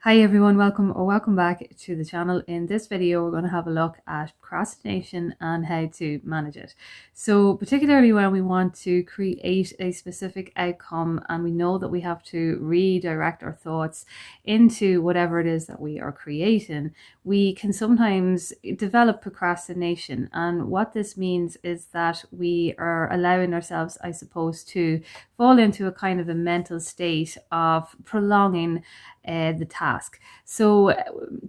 Hi everyone, welcome back to the channel. In this video, we're going to have a look at procrastination and how to manage it. So particularly when we want to create a specific outcome and we know that we have to redirect our thoughts into whatever it is that we are creating, we can sometimes develop procrastination. And what this means is that we are allowing ourselves, I suppose, to fall into a kind of a mental state of prolonging the task. So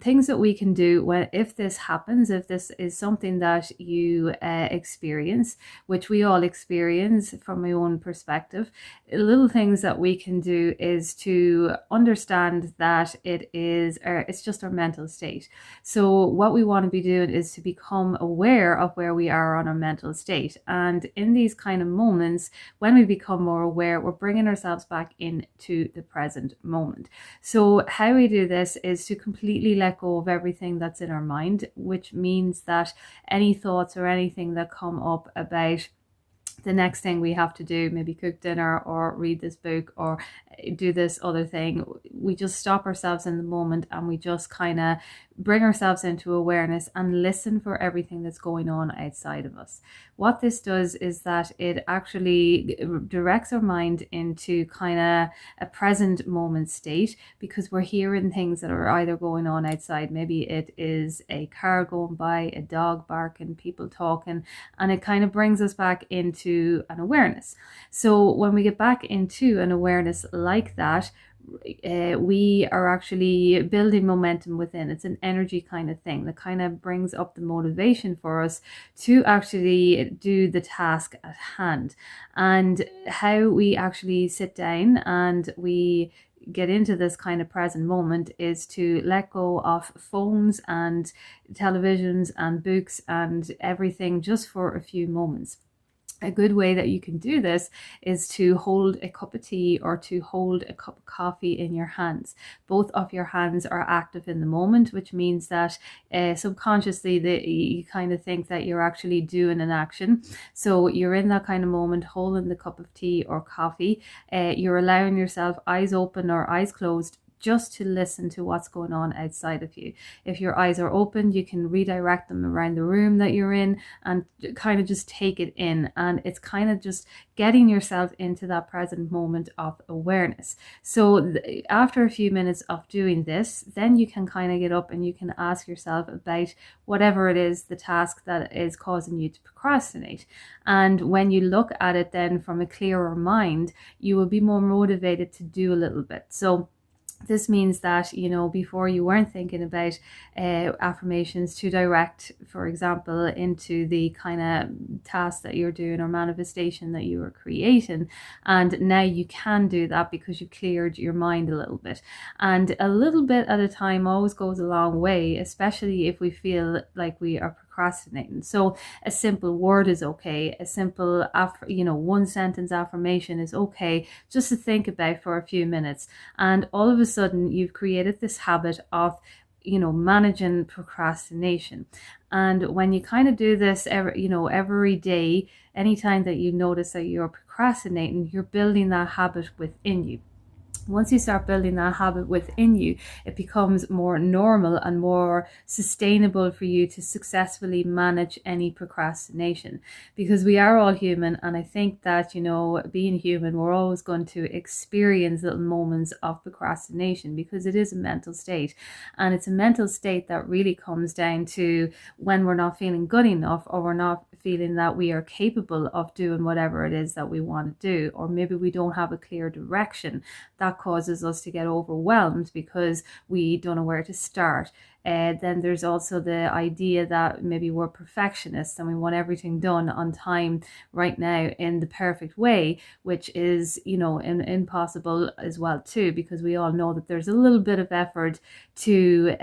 things that we can do if this happens, if this is something that you experience, which we all experience from my own perspective, little things that we can do is to understand that it's just our mental state. So what we want to be doing is to become aware of where we are on our mental state. And in these kind of moments, when we become more aware, we're bringing ourselves back into the present moment. So how we do this is to completely let go of everything that's in our mind, which means that any thoughts or anything that come up about the next thing we have to do, maybe cook dinner or read this book or do this other thing, we just stop ourselves in the moment and we just kind of bring ourselves into awareness and listen for everything that's going on outside of us. What this does is that it actually directs our mind into kind of a present moment state, because we're hearing things that are either going on outside. Maybe it is a car going by, a dog barking, people talking, and it kind of brings us back into an awareness. So when we get back into an awareness like that, we are actually building momentum within. It's an energy kind of thing that kind of brings up the motivation for us to actually do the task at hand. And how we actually sit down and we get into this kind of present moment is to let go of phones and televisions and books and everything just for a few moments. A good way that you can do this is to hold a cup of tea or to hold a cup of coffee in your hands. Both of your hands are active in the moment, which means that subconsciously you kind of think that you're actually doing an action. So you're in that kind of moment, holding the cup of tea or coffee. You're allowing yourself eyes open or eyes closed just to listen to what's going on outside of you. If your eyes are open, you can redirect them around the room that you're in and kind of just take it in. And it's kind of just getting yourself into that present moment of awareness. So after a few minutes of doing this, then you can kind of get up and you can ask yourself about whatever it is, the task that is causing you to procrastinate. And when you look at it then from a clearer mind, you will be more motivated to do a little bit. So this means that, before you weren't thinking about affirmations to direct, for example, into the kind of task that you're doing or manifestation that you are creating. And now you can do that because you've cleared your mind a little bit. And a little bit at a time always goes a long way, especially if we feel like we are procrastinating. So a simple word is okay. A simple, one sentence affirmation is okay, just to think about for a few minutes. And all of a sudden you've created this habit of managing procrastination. And when you kind of do this every day, anytime that you notice that you're procrastinating, you're building that habit within you. Once you start building that habit within you, it becomes more normal and more sustainable for you to successfully manage any procrastination, because we are all human. And I think that, being human, we're always going to experience little moments of procrastination because it is a mental state. And it's a mental state that really comes down to when we're not feeling good enough, or we're not feeling that we are capable of doing whatever it is that we want to do, or maybe we don't have a clear direction. That causes us to get overwhelmed because we don't know where to start. Then there's also the idea that maybe we're perfectionists and we want everything done on time right now in the perfect way, which is, impossible as well too, because we all know that there's a little bit of effort to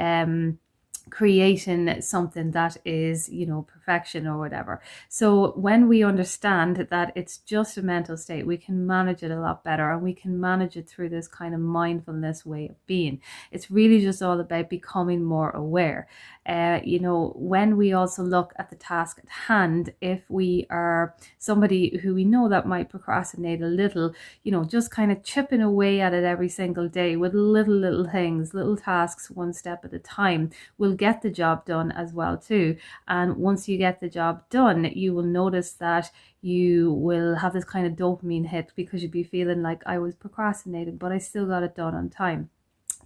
creating something that is, you know, perfection or whatever. So when we understand that it's just a mental state, we can manage it a lot better, and we can manage it through this kind of mindfulness way of being. It's really just all about becoming more aware. You know, when we also look at the task at hand, if we are somebody who we know that might procrastinate a little, you know, just kind of chipping away at it every single day with little things, little tasks, one step at a time, will get the job done as well too. And once you get the job done, you will notice that you will have this kind of dopamine hit, because you'll be feeling like, I was procrastinating, but I still got it done on time.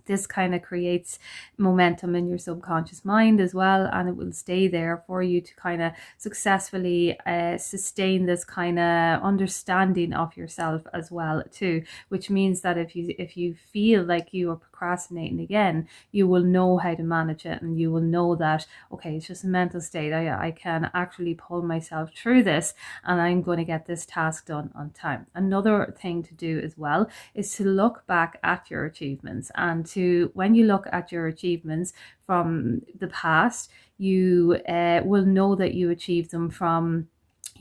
This kind of creates momentum in your subconscious mind as well, and it will stay there for you to kind of successfully sustain this kind of understanding of yourself as well too, which means that if you feel like you are procrastinating again, you will know how to manage it, and you will know that, okay, it's just a mental state. I can actually pull myself through this, and I'm going to get this task done on time. Another thing to do as well is to look back at your achievements, and when you look at your achievements from the past, you will know that you achieved them from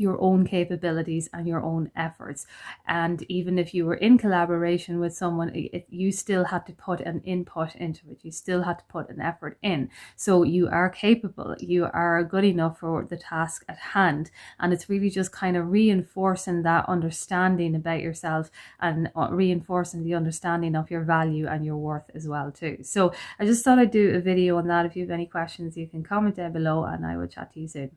your own capabilities and your own efforts. And even if you were in collaboration with someone, you still had to put an input into it. You still had to put an effort in. So you are capable, you are good enough for the task at hand. And it's really just kind of reinforcing that understanding about yourself, and reinforcing the understanding of your value and your worth as well too. So I just thought I'd do a video on that. If you have any questions, you can comment down below, and I will chat to you soon.